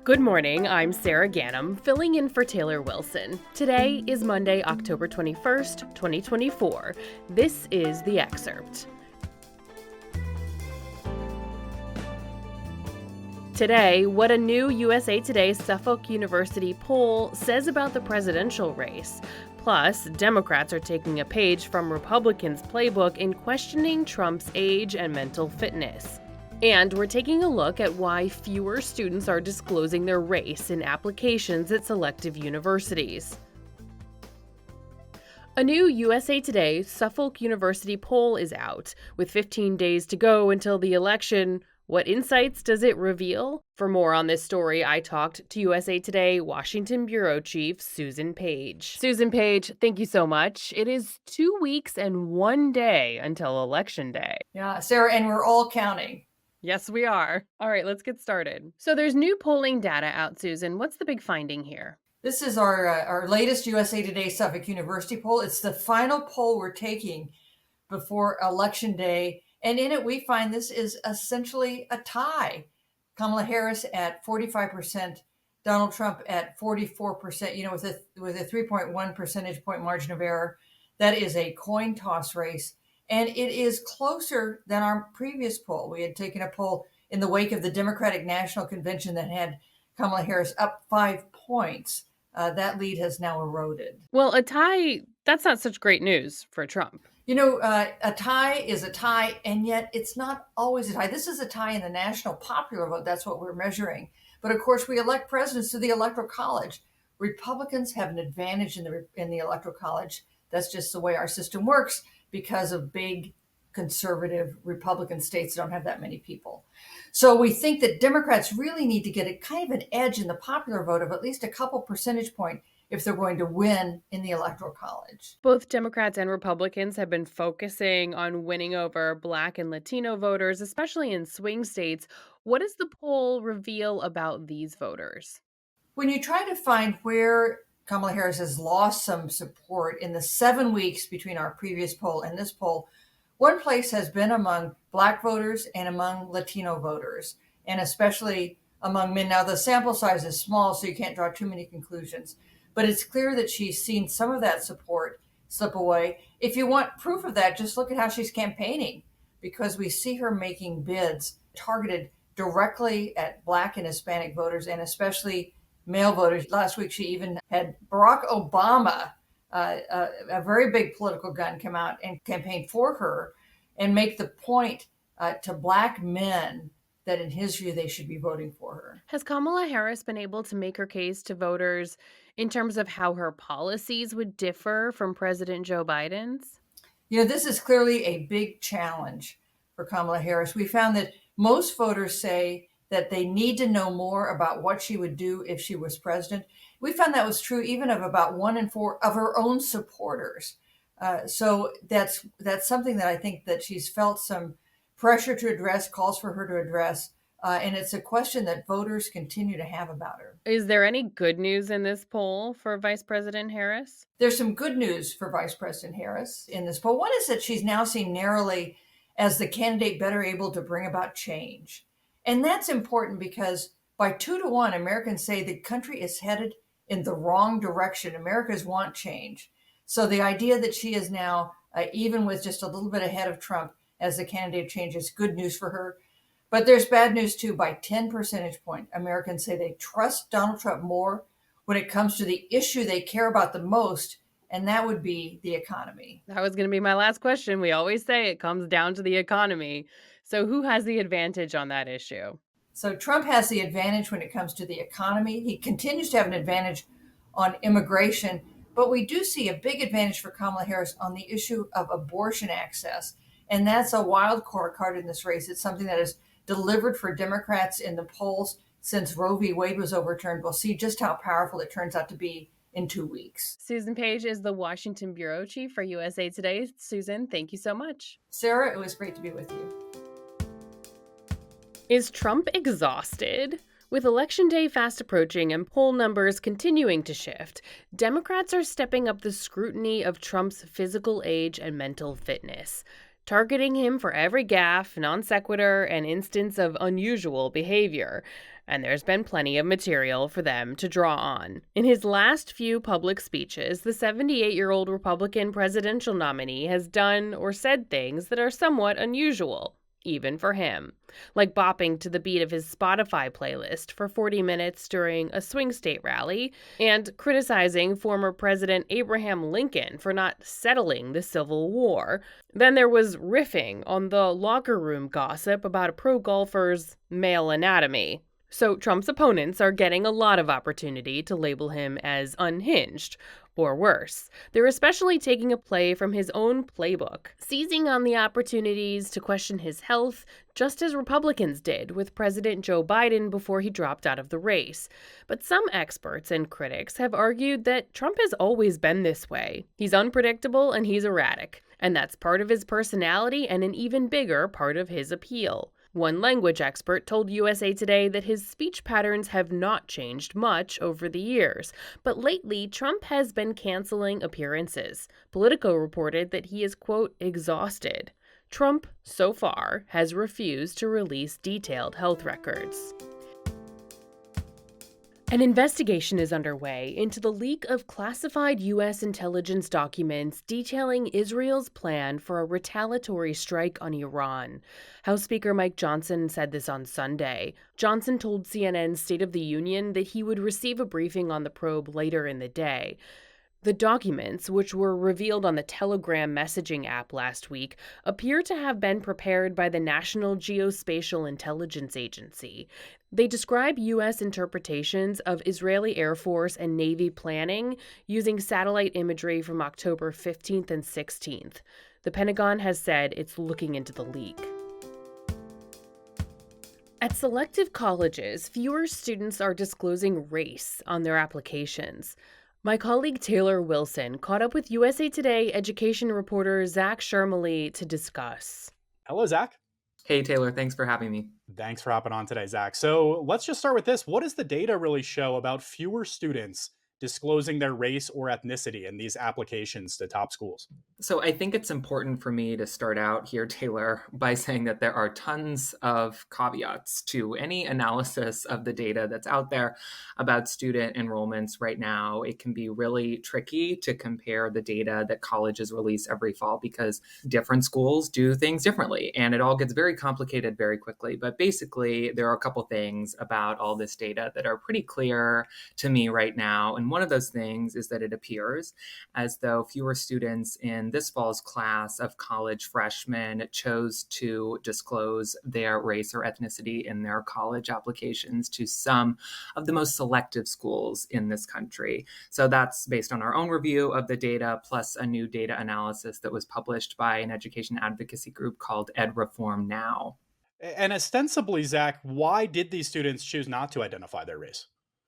Good morning, I'm Sarah Gannam, filling in for Taylor Wilson. Today is Monday, October 21st, 2024. This is The Excerpt. Today, what a new USA Today Suffolk University poll says about the presidential race. Plus, Democrats are taking a page from Republicans' playbook in questioning Trump's age and mental fitness. And we're taking a look at why fewer students are disclosing their race in applications at selective universities. A new USA Today Suffolk University poll is out. With 15 days to go until the election, what insights does it reveal? For more on this story, I talked to USA Today Washington Bureau Chief Susan Page. Susan Page, thank you so much. It is 2 weeks and 1 day until Election Day. Yeah, Sarah, and we're all counting. Yes, we are. All right, let's get started. So there's new polling data out, Susan. What's the big finding here? This is our latest USA Today Suffolk University poll. It's the final poll we're taking before Election Day. And in it, we find this is essentially a tie. Kamala Harris at 45%, Donald Trump at 44%, with a 3.1 percentage point margin of error. That is a coin toss race. And it is closer than our previous poll. We had taken a poll in the wake of the Democratic National Convention that had Kamala Harris up 5 points. That lead has now eroded. Well, a tie, that's not such great news for Trump. A tie is a tie, and yet it's not always a tie. This is a tie in the national popular vote. That's what we're measuring. But of course, we elect presidents through the Electoral College. Republicans have an advantage in the Electoral College. That's just the way our system works, because of big conservative Republican states that don't have that many people. So we think that Democrats really need to get a kind of an edge in the popular vote of at least a couple percentage point if they're going to win in the Electoral College. Both Democrats and Republicans have been focusing on winning over Black and Latino voters, especially in swing states. What does the poll reveal about these voters? When you try to find where Kamala Harris has lost some support in the 7 weeks between our previous poll and this poll, one place has been among Black voters and among Latino voters, and especially among men. Now, the sample size is small, so you can't draw too many conclusions, but it's clear that she's seen some of that support slip away. If you want proof of that, just look at how she's campaigning, because we see her making bids targeted directly at Black and Hispanic voters, and especially male voters. Last week, she even had Barack Obama, a very big political gun, come out and campaign for her and make the point to Black men that in his view, they should be voting for her. Has Kamala Harris been able to make her case to voters in terms of how her policies would differ from President Joe Biden's? This is clearly a big challenge for Kamala Harris. We found that most voters say that they need to know more about what she would do if she was president. We found that was true even of about 1 in 4 of her own supporters. So that's something that I think that she's felt some pressure to address, calls for her to address. And it's a question that voters continue to have about her. Is there any good news in this poll for Vice President Harris? There's some good news for Vice President Harris in this poll. One is that she's now seen narrowly as the candidate better able to bring about change. And that's important because by 2-1, Americans say the country is headed in the wrong direction. Americans want change. So the idea that she is now, even with just a little bit ahead of Trump as the candidate of change, is good news for her. But there's bad news too. By 10 percentage point, Americans say they trust Donald Trump more when it comes to the issue they care about the most, and that would be the economy. That was going to be my last question. We always say it comes down to the economy. So who has the advantage on that issue? So Trump has the advantage when it comes to the economy. He continues to have an advantage on immigration, but we do see a big advantage for Kamala Harris on the issue of abortion access. And that's a wild card in this race. It's something that is delivered for Democrats in the polls since Roe v. Wade was overturned. We'll see just how powerful it turns out to be in 2 weeks. Susan Page is the Washington Bureau Chief for USA Today. Susan, thank you so much. Sarah, it was great to be with you. Is Trump exhausted? With Election Day fast approaching and poll numbers continuing to shift, Democrats are stepping up the scrutiny of Trump's physical age and mental fitness. targeting him for every gaffe, non sequitur, and instance of unusual behavior. And there's been plenty of material for them to draw on. In his last few public speeches, the 78-year-old Republican presidential nominee has done or said things that are somewhat unusual, even for him, like bopping to the beat of his Spotify playlist for 40 minutes during a swing state rally, and criticizing former President Abraham Lincoln for not settling the Civil War. Then there was riffing on the locker room gossip about a pro golfer's male anatomy. So Trump's opponents are getting a lot of opportunity to label him as unhinged, or worse. They're especially taking a play from his own playbook, seizing on the opportunities to question his health, just as Republicans did with President Joe Biden before he dropped out of the race. But some experts and critics have argued that Trump has always been this way. He's unpredictable and he's erratic, and that's part of his personality and an even bigger part of his appeal. One language expert told USA Today that his speech patterns have not changed much over the years, but lately Trump has been canceling appearances. Politico reported that he is, quote, exhausted. Trump, so far, has refused to release detailed health records. An investigation is underway into the leak of classified U.S. intelligence documents detailing Israel's plan for a retaliatory strike on Iran. House Speaker Mike Johnson said this on Sunday. Johnson told CNN's State of the Union that he would receive a briefing on the probe later in the day. The documents, which were revealed on the Telegram messaging app last week, appear to have been prepared by the National Geospatial Intelligence Agency. They describe U.S. interpretations of Israeli Air Force and Navy planning using satellite imagery from October 15th and 16th. The Pentagon has said it's looking into the leak. At selective colleges, fewer students are disclosing race on their applications. My colleague Taylor Wilson caught up with USA Today education reporter Zach Schermele to discuss. Hello, Zach. Hey, Taylor. Thanks for having me. Thanks for hopping on today, Zach. So let's just start with this. What does the data really show about fewer students disclosing their race or ethnicity in these applications to top schools? So I think it's important for me to start out here, Taylor, by saying that there are tons of caveats to any analysis of the data that's out there about student enrollments right now. It can be really tricky to compare the data that colleges release every fall because different schools do things differently, and it all gets very complicated very quickly. But basically, there are a couple things about all this data that are pretty clear to me right now. And one of those things is that it appears as though fewer students in this fall's class of college freshmen chose to disclose their race or ethnicity in their college applications to some of the most selective schools in this country. So that's based on our own review of the data, plus a new data analysis that was published by an education advocacy group called Ed Reform Now. And ostensibly, Zach, why did these students choose not to identify their race?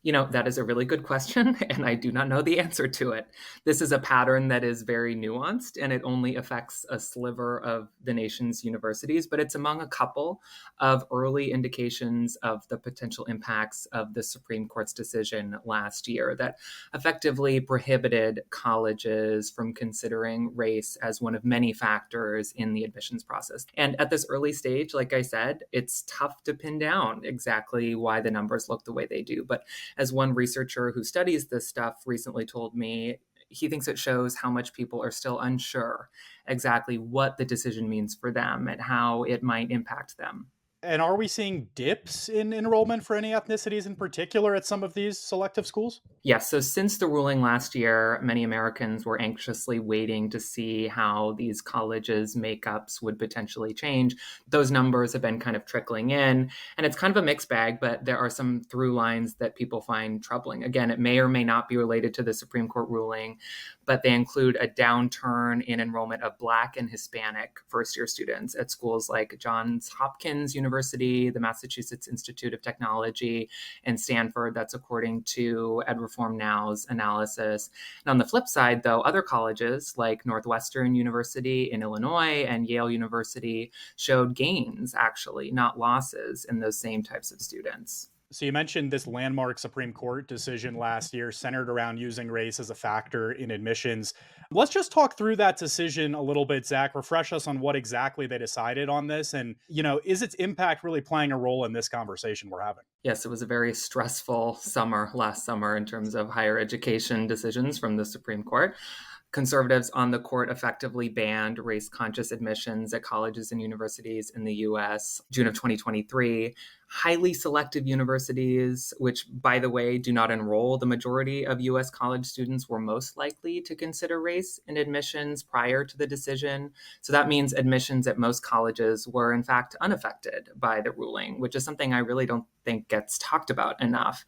You know, that is a really good question, and I do not know the answer to it. This is a pattern that is very nuanced, and it only affects a sliver of the nation's universities, but it's among a couple of early indications of the potential impacts of the Supreme Court's decision last year that effectively prohibited colleges from considering race as one of many factors in the admissions process. And at this early stage, like I said, it's tough to pin down exactly why the numbers look the way they do. But as one researcher who studies this stuff recently told me, he thinks it shows how much people are still unsure exactly what the decision means for them and how it might impact them. And are we seeing dips in enrollment for any ethnicities in particular at some of these selective schools? Yes. So since the ruling last year, many Americans were anxiously waiting to see how these colleges' makeups would potentially change. Those numbers have been kind of trickling in, and it's kind of a mixed bag, but there are some through lines that people find troubling. Again, it may or may not be related to the Supreme Court ruling, but they include a downturn in enrollment of Black and Hispanic first-year students at schools like Johns Hopkins University, the Massachusetts Institute of Technology, and Stanford. That's according to Ed Reform Now's analysis. And on the flip side, though, other colleges like Northwestern University in Illinois and Yale University showed gains, actually, not losses, in those same types of students. So you mentioned this landmark Supreme Court decision last year centered around using race as a factor in admissions. Let's just talk through that decision a little bit, Zach. Refresh us on what exactly they decided on this, and is its impact really playing a role in this conversation we're having? Yes, it was a very stressful summer last summer in terms of higher education decisions from the Supreme Court. Conservatives on the court effectively banned race-conscious admissions at colleges and universities in the US, June of 2023. Highly selective universities, which, by the way, do not enroll the majority of US college students, were most likely to consider race in admissions prior to the decision. So that means admissions at most colleges were, in fact, unaffected by the ruling, which is something I really don't think gets talked about enough.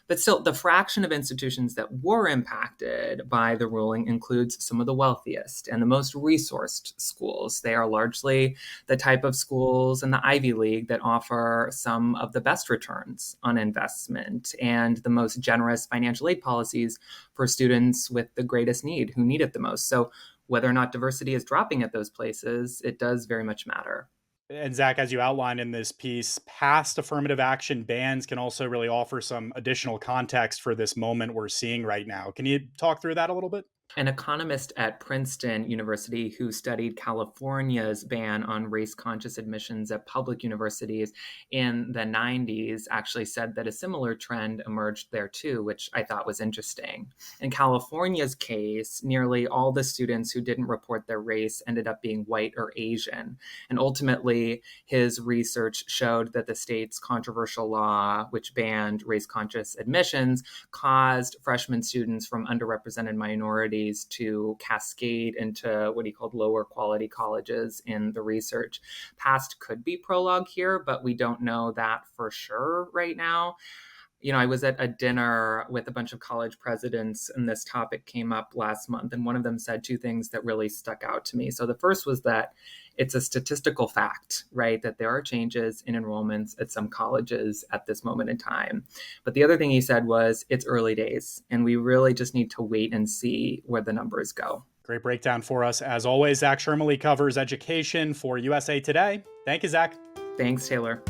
But still, the fraction of institutions that were impacted by the ruling includes some of the wealthiest and the most resourced schools. They are largely the type of schools in the Ivy League that offer some of the best returns on investment and the most generous financial aid policies for students with the greatest need, who need it the most. So whether or not diversity is dropping at those places, it does very much matter. And Zach, as you outlined in this piece, past affirmative action bans can also really offer some additional context for this moment we're seeing right now. Can you talk through that a little bit? An economist at Princeton University who studied California's ban on race-conscious admissions at public universities in the 90s actually said that a similar trend emerged there too, which I thought was interesting. In California's case, nearly all the students who didn't report their race ended up being white or Asian. And ultimately, his research showed that the state's controversial law, which banned race-conscious admissions, caused freshman students from underrepresented minorities to cascade into what he called lower quality colleges in the research. Past could be prologue here, but we don't know that for sure right now. I was at a dinner with a bunch of college presidents, and this topic came up last month, and one of them said two things that really stuck out to me. So the first was that it's a statistical fact, right, that there are changes in enrollments at some colleges at this moment in time. But the other thing he said was it's early days, and we really just need to wait and see where the numbers go. Great breakdown for us. As always, Zach Schermele covers education for USA Today. Thank you, Zach. Thanks, Taylor.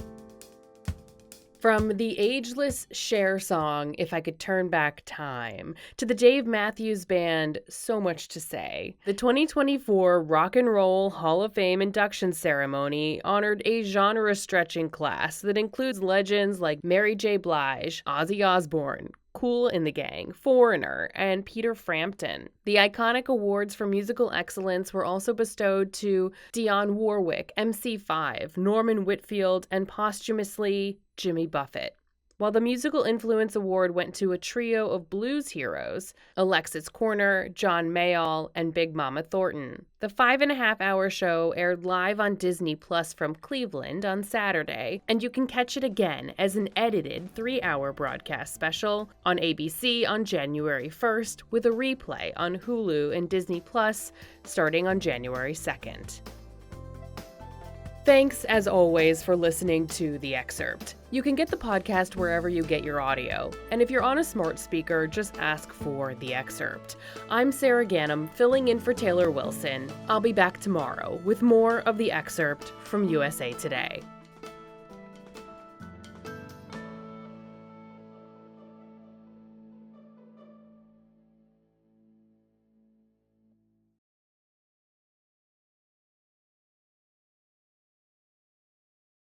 From the ageless Cher song, If I Could Turn Back Time, to the Dave Matthews Band, So Much to Say, the 2024 Rock and Roll Hall of Fame induction ceremony honored a genre-stretching class that includes legends like Mary J. Blige, Ozzy Osbourne, Kool and the Gang, Foreigner, and Peter Frampton. The iconic awards for musical excellence were also bestowed to Dionne Warwick, MC5, Norman Whitfield, and posthumously Jimmy Buffett. While the Musical Influence Award went to a trio of blues heroes, Alexis Corner, John Mayall, and Big Mama Thornton. The 5.5-hour show aired live on Disney Plus from Cleveland on Saturday, and you can catch it again as an edited 3-hour broadcast special on ABC on January 1st, with a replay on Hulu and Disney Plus starting on January 2nd. Thanks, as always, for listening to The Excerpt. You can get the podcast wherever you get your audio, and if you're on a smart speaker, just ask for The Excerpt. I'm Sarah Gannam, filling in for Taylor Wilson. I'll be back tomorrow with more of The Excerpt from USA Today.